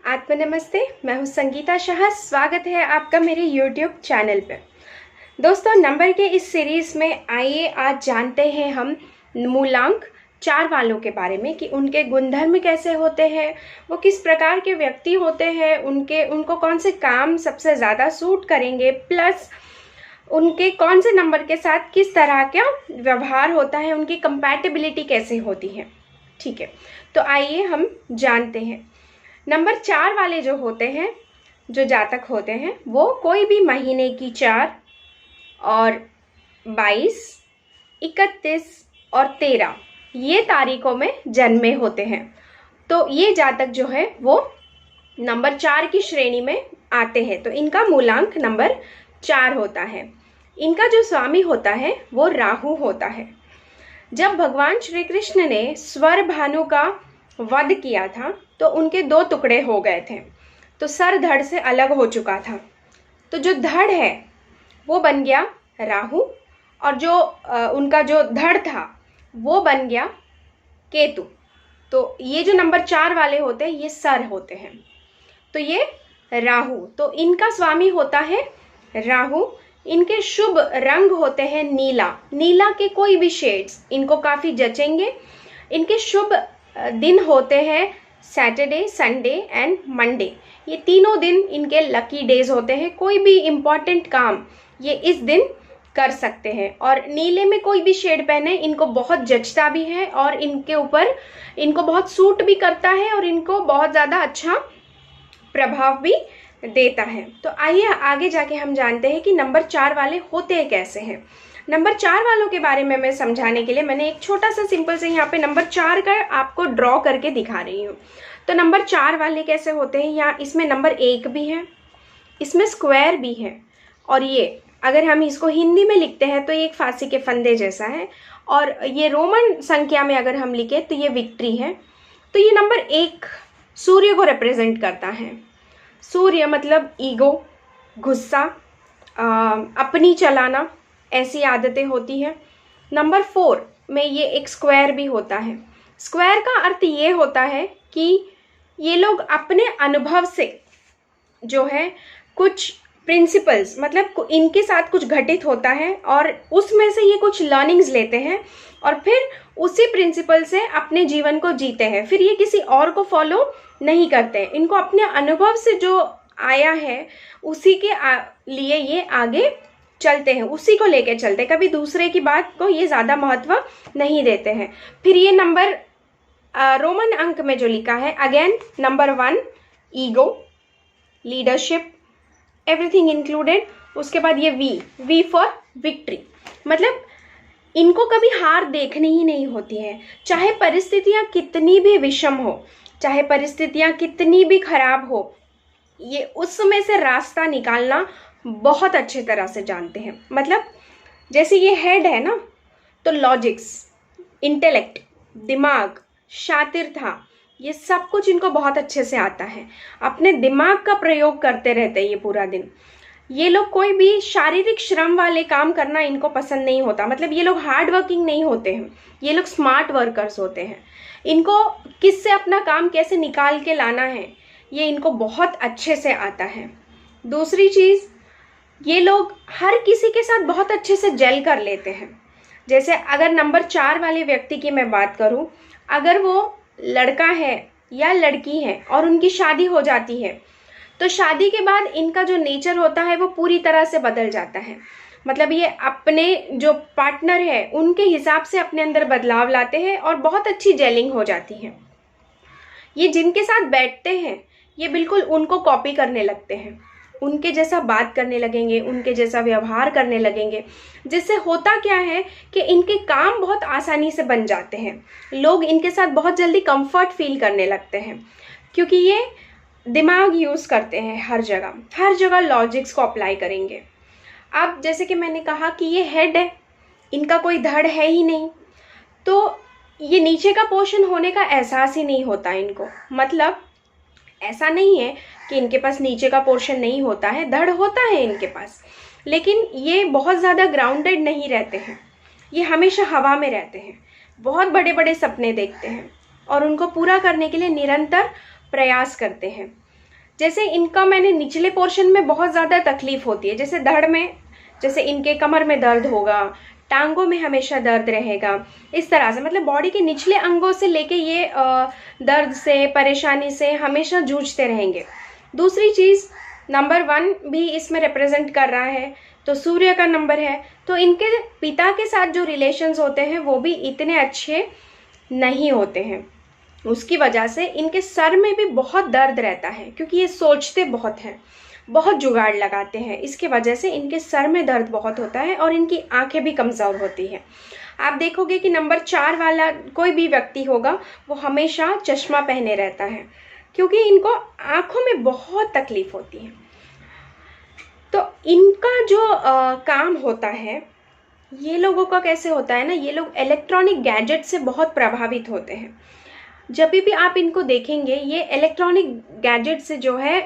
आत्म नमस्ते। मैं हूँ संगीता शाह। स्वागत है आपका मेरे YouTube चैनल पे। दोस्तों, नंबर के इस सीरीज़ में आइए आज जानते हैं हम मूलांक 4 वालों के बारे में कि उनके गुणधर्म कैसे होते हैं, वो किस प्रकार के व्यक्ति होते हैं, उनको कौन से काम सबसे ज़्यादा सूट करेंगे, प्लस उनके कौन से नंबर के साथ किस तरह का व्यवहार होता है, उनकी कंपैटिबिलिटी कैसे होती है। ठीक है, तो आइए हम जानते हैं। नंबर 4 वाले जो होते हैं, जो जातक होते हैं, वो कोई भी महीने की 4 और 22, 31 और 13 ये तारीखों में जन्मे होते हैं। तो ये जातक जो है वो नंबर 4 की श्रेणी में आते हैं। तो इनका मूलांक नंबर 4 होता है। इनका जो स्वामी होता है वो राहु होता है। जब भगवान श्री कृष्ण ने स्वर भानु का वध किया था तो उनके 2 टुकड़े हो गए थे, तो सर धड़ से अलग हो चुका था। तो जो धड़ है वो बन गया राहु और जो उनका जो धड़ था वो बन गया केतु। तो ये जो नंबर 4 वाले होते हैं ये सर होते हैं। तो ये राहु, तो इनका स्वामी होता है राहु। इनके शुभ रंग होते हैं नीला। नीला के कोई भी शेड्स इनको काफ़ी जचेंगे। इनके शुभ दिन होते हैं सैटरडे, संडे एंड मंडे। ये तीनों दिन इनके लकी डेज होते हैं। कोई भी इम्पॉर्टेंट काम ये इस दिन कर सकते हैं। और नीले में कोई भी शेड पहने इनको बहुत जचता भी है और इनके ऊपर इनको बहुत सूट भी करता है और इनको बहुत ज़्यादा अच्छा प्रभाव भी देता है। तो आइए आगे जाके हम जानते हैं कि नंबर 4 वाले होते कैसे हैं। नंबर 4 वालों के बारे में मैं समझाने के लिए मैंने एक छोटा सा सिंपल से यहाँ पे नंबर 4 का आपको ड्रॉ करके दिखा रही हूँ। तो नंबर 4 वाले कैसे होते हैं, यहाँ इसमें नंबर 1 भी है, इसमें स्क्वायर भी है, और ये अगर हम इसको हिंदी में लिखते हैं तो ये एक फांसी के फंदे जैसा है, और ये रोमन संख्या में अगर हम लिखें तो ये विक्ट्री है। तो ये नंबर 1 सूर्य को रिप्रेजेंट करता है। सूर्य मतलब ईगो, गुस्सा, अपनी चलाना, ऐसी आदतें होती हैं। नंबर 4 में ये एक स्क्वायर भी होता है। स्क्वायर का अर्थ ये होता है कि ये लोग अपने अनुभव से जो है कुछ प्रिंसिपल्स, मतलब इनके साथ कुछ घटित होता है और उसमें से ये कुछ लर्निंग्स लेते हैं और फिर उसी प्रिंसिपल से अपने जीवन को जीते हैं। फिर ये किसी और को फॉलो नहीं करते। इनको अपने अनुभव से जो आया है उसी के लिए ये आगे चलते हैं, उसी को लेके चलते हैं। कभी दूसरे की बात को ये ज़्यादा महत्व नहीं देते हैं। फिर ये नंबर रोमन अंक में जो लिखा है, again number 1 ego, leadership, everything included. उसके बाद ये वी फॉर विक्ट्री, मतलब इनको कभी हार देखनी ही नहीं होती है। चाहे परिस्थितियाँ कितनी भी विषम हो, चाहे परिस्थितियाँ कितनी भी खराब हो, ये उसमें से रास्ता निकालना बहुत अच्छे तरह से जानते हैं। मतलब जैसे ये हेड है ना, तो लॉजिक्स, इंटेलेक्ट, दिमाग, शातिरता, ये सब कुछ इनको बहुत अच्छे से आता है। अपने दिमाग का प्रयोग करते रहते हैं ये पूरा दिन। ये लोग कोई भी शारीरिक श्रम वाले काम करना इनको पसंद नहीं होता। मतलब ये लोग हार्ड वर्किंग नहीं होते हैं, ये लोग स्मार्ट वर्कर्स होते हैं। इनको किससे अपना काम कैसे निकाल के लाना है ये इनको बहुत अच्छे से आता है। दूसरी चीज़, ये लोग हर किसी के साथ बहुत अच्छे से जेल कर लेते हैं। जैसे अगर नंबर 4 वाले व्यक्ति की मैं बात करूं, अगर वो लड़का है या लड़की है और उनकी शादी हो जाती है तो शादी के बाद इनका जो नेचर होता है वो पूरी तरह से बदल जाता है। मतलब ये अपने जो पार्टनर है उनके हिसाब से अपने अंदर बदलाव लाते हैं और बहुत अच्छी जेलिंग हो जाती है। ये जिनके साथ बैठते हैं ये बिल्कुल उनको कॉपी करने लगते हैं, उनके जैसा बात करने लगेंगे, उनके जैसा व्यवहार करने लगेंगे, जिससे होता क्या है कि इनके काम बहुत आसानी से बन जाते हैं। लोग इनके साथ बहुत जल्दी कंफर्ट फील करने लगते हैं क्योंकि ये दिमाग यूज़ करते हैं। हर जगह लॉजिक्स को अप्लाई करेंगे। अब जैसे कि मैंने कहा कि ये हेड है, इनका कोई धड़ है ही नहीं, तो ये नीचे का पोर्शन होने का एहसास ही नहीं होता इनको। मतलब ऐसा नहीं है कि इनके पास नीचे का पोर्शन नहीं होता है, धड़ होता है इनके पास, लेकिन ये बहुत ज़्यादा ग्राउंडेड नहीं रहते हैं। ये हमेशा हवा में रहते हैं, बहुत बड़े बड़े सपने देखते हैं और उनको पूरा करने के लिए निरंतर प्रयास करते हैं। जैसे इनका मैंने निचले पोर्शन में बहुत ज़्यादा तकलीफ होती है, जैसे धड़ में, जैसे इनके कमर में दर्द होगा, टांगों में हमेशा दर्द रहेगा, इस तरह से मतलब बॉडी के निचले अंगों से लेके ये दर्द से, परेशानी से हमेशा जूझते रहेंगे। दूसरी चीज़, नंबर 1 भी इसमें रिप्रेजेंट कर रहा है, तो सूर्य का नंबर है, तो इनके पिता के साथ जो रिलेशंस होते हैं वो भी इतने अच्छे नहीं होते हैं। उसकी वजह से इनके सर में भी बहुत दर्द रहता है, क्योंकि ये सोचते बहुत हैं, बहुत जुगाड़ लगाते हैं, इसके वजह से इनके सर में दर्द बहुत होता है और इनकी आंखें भी कमज़ोर होती हैं। आप देखोगे कि नंबर 4 वाला कोई भी व्यक्ति होगा वो हमेशा चश्मा पहने रहता है, क्योंकि इनको आंखों में बहुत तकलीफ होती है। तो इनका जो काम होता है, ये लोगों का कैसे होता है ना, ये लोग इलेक्ट्रॉनिक गैजेट से बहुत प्रभावित होते हैं। जब भी आप इनको देखेंगे ये इलेक्ट्रॉनिक गैजेट से जो है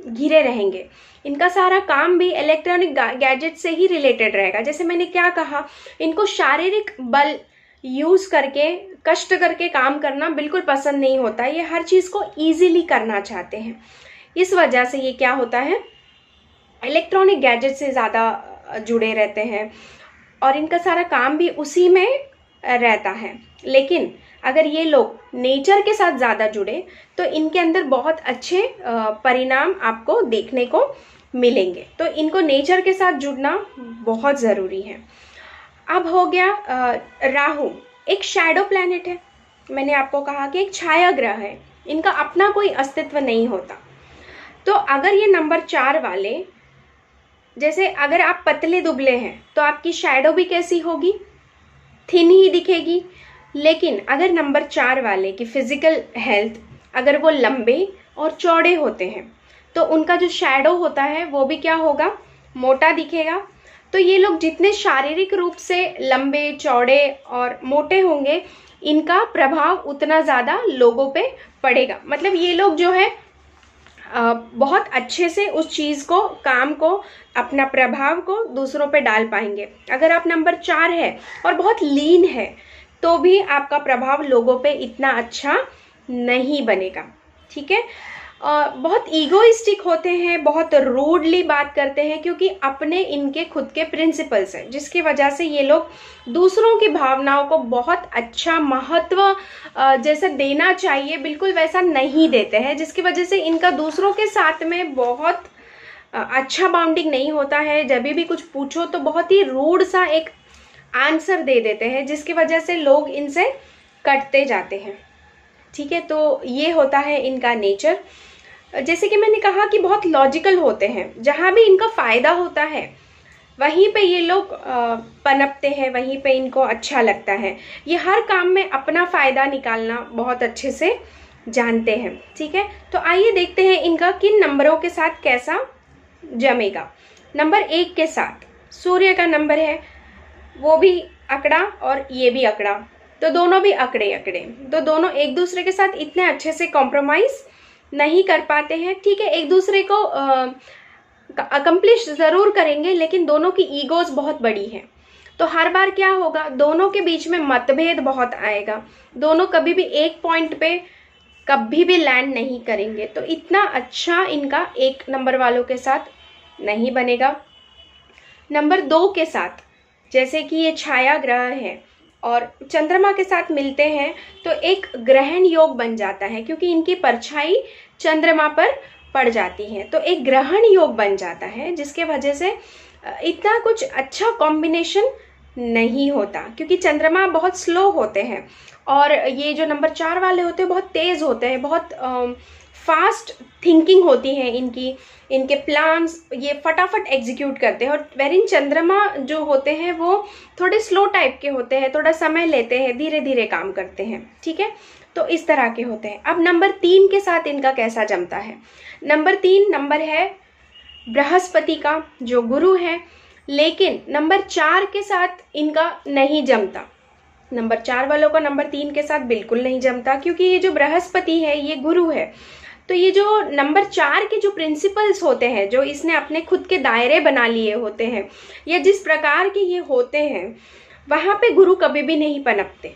घिरे रहेंगे। इनका सारा काम भी इलेक्ट्रॉनिक गैजेट से ही रिलेटेड रहेगा। जैसे मैंने क्या कहा, इनको शारीरिक बल यूज़ करके, कष्ट करके काम करना बिल्कुल पसंद नहीं होता। ये हर चीज़ को ईजीली करना चाहते हैं, इस वजह से ये क्या होता है, इलेक्ट्रॉनिक गैजेट से ज़्यादा जुड़े रहते हैं और इनका सारा काम भी उसी में रहता है। लेकिन अगर ये लोग नेचर के साथ ज़्यादा जुड़े तो इनके अंदर बहुत अच्छे परिणाम आपको देखने को मिलेंगे। तो इनको नेचर के साथ जुड़ना बहुत ज़रूरी है। अब हो गया राहु, एक शैडो प्लैनेट है। मैंने आपको कहा कि एक छाया ग्रह है, इनका अपना कोई अस्तित्व नहीं होता। तो अगर ये नंबर 4 वाले, जैसे अगर आप पतले दुबले हैं तो आपकी शैडो भी कैसी होगी, थिन ही दिखेगी। लेकिन अगर नंबर 4 वाले की फिजिकल हेल्थ, अगर वो लंबे और चौड़े होते हैं तो उनका जो शैडो होता है वो भी क्या होगा, मोटा दिखेगा। तो ये लोग जितने शारीरिक रूप से लंबे, चौड़े और मोटे होंगे, इनका प्रभाव उतना ज़्यादा लोगों पे पड़ेगा। मतलब ये लोग जो है बहुत अच्छे से उस चीज़ को, काम को, अपना प्रभाव को दूसरों पे डाल पाएंगे। अगर आप नंबर 4 है और बहुत लीन है तो भी आपका प्रभाव लोगों पे इतना अच्छा नहीं बनेगा, ठीक है। बहुत ईगोइस्टिक होते हैं, बहुत रूडली बात करते हैं, क्योंकि अपने इनके खुद के प्रिंसिपल्स हैं, जिसकी वजह से ये लोग दूसरों की भावनाओं को बहुत अच्छा महत्व जैसे देना चाहिए बिल्कुल वैसा नहीं देते हैं, जिसकी वजह से इनका दूसरों के साथ में बहुत अच्छा बाउंडिंग नहीं होता है। जब भी कुछ पूछो तो बहुत ही रूड सा एक आंसर दे देते हैं, जिसकी वजह से लोग इनसे कटते जाते हैं, ठीक है। तो ये होता है इनका नेचर। जैसे कि मैंने कहा कि बहुत लॉजिकल होते हैं, जहाँ भी इनका फ़ायदा होता है वहीं पे ये लोग पनपते हैं, वहीं पे इनको अच्छा लगता है। ये हर काम में अपना फ़ायदा निकालना बहुत अच्छे से जानते हैं, ठीक है। तो आइए देखते हैं इनका किन नंबरों के साथ कैसा जमेगा। नंबर 1 के साथ सूर्य का नंबर है, वो भी अकड़ा और ये भी अकड़ा, तो दोनों भी अकड़े अकड़े, तो दोनों एक दूसरे के साथ इतने अच्छे से कॉम्प्रोमाइज़ नहीं कर पाते हैं, ठीक है। एक दूसरे को अकम्प्लिश ज़रूर करेंगे, लेकिन दोनों की ईगोज़ बहुत बड़ी है। तो हर बार क्या होगा, दोनों के बीच में मतभेद बहुत आएगा, दोनों कभी भी एक पॉइंट पे कभी भी लैंड नहीं करेंगे। तो इतना अच्छा इनका 1 नंबर वालों के साथ नहीं बनेगा। नंबर 2 के साथ, जैसे कि ये छाया ग्रह है और चंद्रमा के साथ मिलते हैं तो एक ग्रहण योग बन जाता है, क्योंकि इनकी परछाई चंद्रमा पर पड़ जाती है, तो एक ग्रहण योग बन जाता है, जिसके वजह से इतना कुछ अच्छा कॉम्बिनेशन नहीं होता, क्योंकि चंद्रमा बहुत स्लो होते हैं और ये जो नंबर 4 वाले होते हैं बहुत तेज़ होते हैं, बहुत फास्ट थिंकिंग होती है इनकी, इनके प्लान्स ये फटाफट एग्जीक्यूट करते हैं। और वेरिन चंद्रमा जो होते हैं वो थोड़े स्लो टाइप के होते हैं, थोड़ा समय लेते हैं, धीरे धीरे काम करते हैं, ठीक है। तो इस तरह के होते हैं। अब नंबर 3 के साथ इनका कैसा जमता है। नंबर 3 नंबर है बृहस्पति का, जो गुरु है, लेकिन नंबर 4 के साथ इनका नहीं जमता। नंबर 4 वालों का नंबर 3 के साथ बिल्कुल नहीं जमता, क्योंकि ये जो बृहस्पति है ये गुरु है। तो ये जो नंबर 4 के जो प्रिंसिपल्स होते हैं, जो इसने अपने खुद के दायरे बना लिए होते हैं, या जिस प्रकार के ये होते हैं, वहाँ पे गुरु कभी भी नहीं पनपते।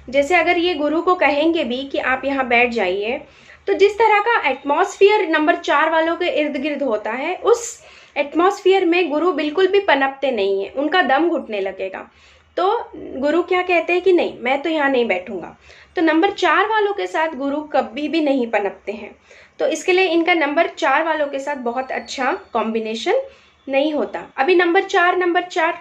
जैसे अगर ये गुरु को कहेंगे भी कि आप यहाँ बैठ जाइए, तो जिस तरह का एटमॉस्फेयर नंबर 4 वालों के इर्द गिर्द होता है, उस एटमॉस्फेयर में गुरु बिल्कुल भी पनपते नहीं है, उनका दम घुटने लगेगा। तो गुरु क्या कहते हैं कि नहीं, मैं तो यहाँ नहीं बैठूंगा। तो नंबर 4 वालों के साथ गुरु कभी भी नहीं पनपते हैं, तो इसके लिए इनका नंबर 4 वालों के साथ बहुत अच्छा कॉम्बिनेशन नहीं होता। अभी नंबर 4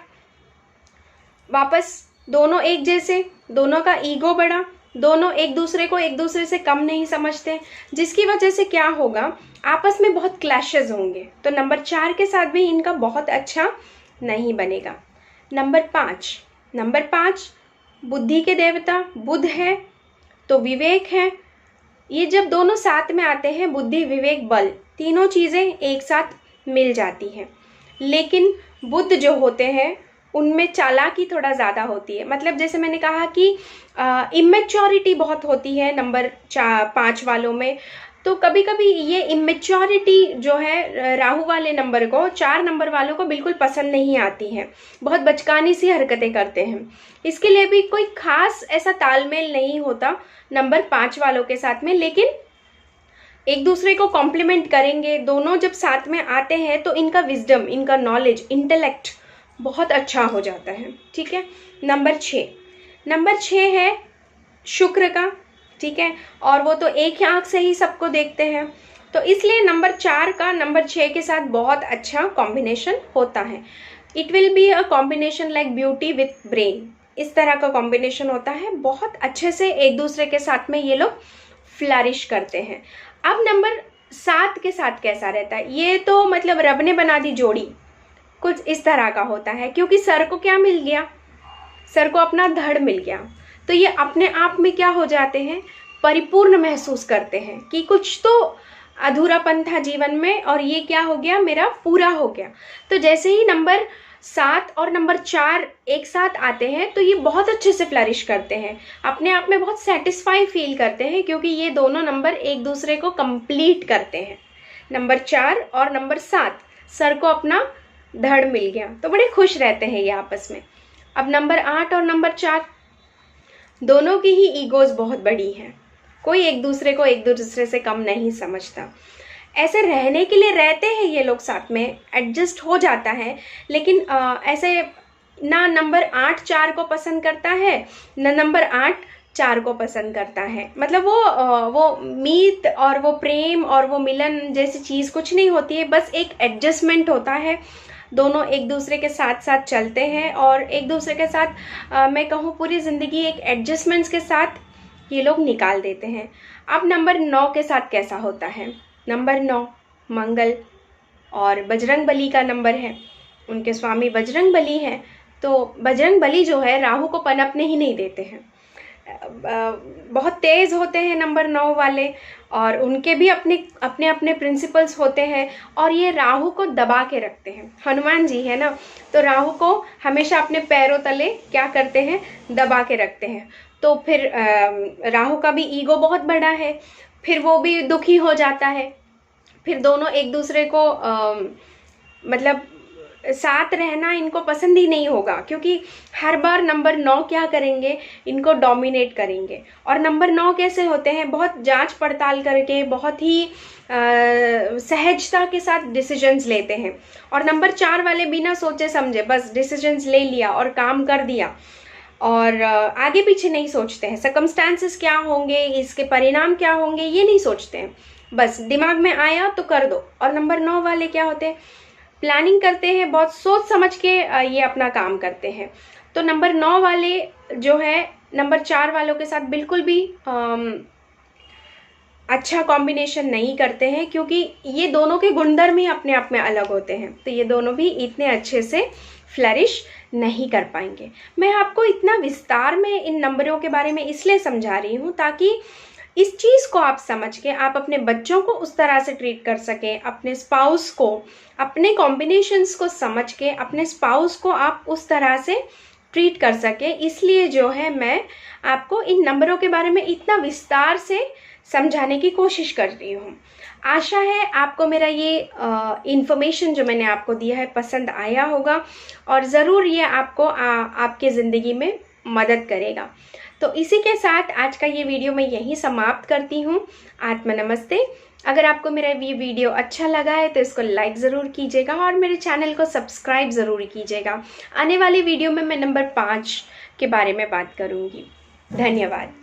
वापस दोनों एक जैसे, दोनों का ईगो बड़ा, दोनों एक दूसरे को एक दूसरे से कम नहीं समझते, जिसकी वजह से क्या होगा, आपस में बहुत क्लैशेस होंगे। तो नंबर 4 के साथ भी इनका बहुत अच्छा नहीं बनेगा। नंबर 5 बुद्धि के देवता बुध है, तो विवेक है। ये जब दोनों साथ में आते हैं, बुद्धि विवेक बल तीनों चीज़ें एक साथ मिल जाती हैं। लेकिन बुध जो होते हैं उनमें चालाकी थोड़ा ज़्यादा होती है, मतलब जैसे मैंने कहा कि इमेच्योरिटी बहुत होती है नंबर 5 वालों में। तो कभी कभी ये इमेच्योरिटी जो है राहु वाले नंबर को, 4 नंबर वालों को बिल्कुल पसंद नहीं आती है, बहुत बचकानी सी हरकतें करते हैं। इसके लिए भी कोई खास ऐसा तालमेल नहीं होता नंबर 5 वालों के साथ में, लेकिन एक दूसरे को कॉम्प्लीमेंट करेंगे। दोनों जब साथ में आते हैं तो इनका विजडम, इनका नॉलेज, इंटेलेक्ट बहुत अच्छा हो जाता है। ठीक है। नंबर 6 है शुक्र का, ठीक है, और वो तो एक ही आंख से ही सबको देखते हैं, तो इसलिए नंबर 4 का नंबर 6 के साथ बहुत अच्छा कॉम्बिनेशन होता है। It will be a combination like beauty with brain, इस तरह का कॉम्बिनेशन होता है। बहुत अच्छे से एक दूसरे के साथ में ये लोग फ्लरिश करते हैं। अब नंबर 7 के साथ कैसा रहता है, ये तो मतलब रब ने बना दी जोड़ी, कुछ इस तरह का होता है। क्योंकि सर को क्या मिल गया, सर को अपना धड़ मिल गया, तो ये अपने आप में क्या हो जाते हैं, परिपूर्ण महसूस करते हैं कि कुछ तो अधूरापन था जीवन में और ये क्या हो गया, मेरा पूरा हो गया। तो जैसे ही नंबर 7 और नंबर 4 एक साथ आते हैं तो ये बहुत अच्छे से फ्लरिश करते हैं, अपने आप में बहुत सेटिस्फाई फील करते हैं, क्योंकि ये दोनों नंबर एक दूसरे को कंप्लीट करते हैं। नंबर 4 और नंबर 7, सर को अपना धड़ मिल गया, तो बड़े खुश रहते हैं ये आपस में। अब नंबर 8 और नंबर 4 दोनों की ही ईगोज बहुत बड़ी हैं, कोई एक दूसरे को एक दूसरे से कम नहीं समझता। ऐसे रहने के लिए रहते हैं ये लोग साथ में, एडजस्ट हो जाता है, लेकिन ऐसे ना नंबर 8 4 को पसंद करता है, ना नंबर 8 4 को पसंद करता है। मतलब वो मीत और वो प्रेम और वो मिलन जैसी चीज़ कुछ नहीं होती है, बस एक एडजस्टमेंट होता है। दोनों एक दूसरे के साथ साथ चलते हैं और एक दूसरे के साथ मैं कहूँ पूरी ज़िंदगी एक एडजस्टमेंट्स के साथ ये लोग निकाल देते हैं। अब नंबर 9 के साथ कैसा होता है, नंबर 9 मंगल और बजरंग बली का नंबर है, उनके स्वामी बजरंग बली हैं। तो बजरंग बली जो है राहु को पनपने ही नहीं देते हैं, बहुत तेज़ होते हैं नंबर 9 वाले, और उनके भी अपने प्रिंसिपल्स होते हैं, और ये राहु को दबा के रखते हैं। हनुमान जी है ना, तो राहु को हमेशा अपने पैरों तले क्या करते हैं, दबा के रखते हैं। तो फिर राहु का भी ईगो बहुत बड़ा है, फिर वो भी दुखी हो जाता है, फिर दोनों एक दूसरे को मतलब साथ रहना इनको पसंद ही नहीं होगा, क्योंकि हर बार नंबर 9 क्या करेंगे, इनको डोमिनेट करेंगे। और नंबर 9 कैसे होते हैं, बहुत जांच पड़ताल करके बहुत ही सहजता के साथ डिसीजंस लेते हैं, और नंबर 4 वाले बिना सोचे समझे बस डिसीजंस ले लिया और काम कर दिया, और आगे पीछे नहीं सोचते हैं, सर्कमस्टांसेस क्या होंगे, इसके परिणाम क्या होंगे, ये नहीं सोचते हैं, बस दिमाग में आया तो कर दो। और नंबर 9 वाले क्या होते हैं, प्लानिंग करते हैं, बहुत सोच समझ के ये अपना काम करते हैं। तो नंबर 9 वाले जो है नंबर 4 वालों के साथ बिल्कुल भी अच्छा कॉम्बिनेशन नहीं करते हैं, क्योंकि ये दोनों के गुणधर्म ही अपने आप में अलग होते हैं, तो ये दोनों भी इतने अच्छे से फ्लरिश नहीं कर पाएंगे। मैं आपको इतना विस्तार में इन नंबरों के बारे में इसलिए समझा रही हूँ ताकि इस चीज़ को आप समझ के आप अपने बच्चों को उस तरह से ट्रीट कर सकें, अपने स्पाउस को, अपने कॉम्बिनेशंस को समझ के अपने स्पाउस को आप उस तरह से ट्रीट कर सकें। इसलिए जो है मैं आपको इन नंबरों के बारे में इतना विस्तार से समझाने की कोशिश कर रही हूँ। आशा है आपको मेरा ये इन्फॉर्मेशन जो मैंने आपको दिया है पसंद आया होगा, और ज़रूर ये आपको आपके ज़िंदगी में मदद करेगा। तो इसी के साथ आज का ये वीडियो मैं यहीं समाप्त करती हूँ। आत्मा नमस्ते। अगर आपको मेरा ये वीडियो अच्छा लगा है तो इसको लाइक ज़रूर कीजिएगा और मेरे चैनल को सब्सक्राइब ज़रूर कीजिएगा। आने वाली वीडियो में मैं नंबर 5 के बारे में बात करूँगी। धन्यवाद।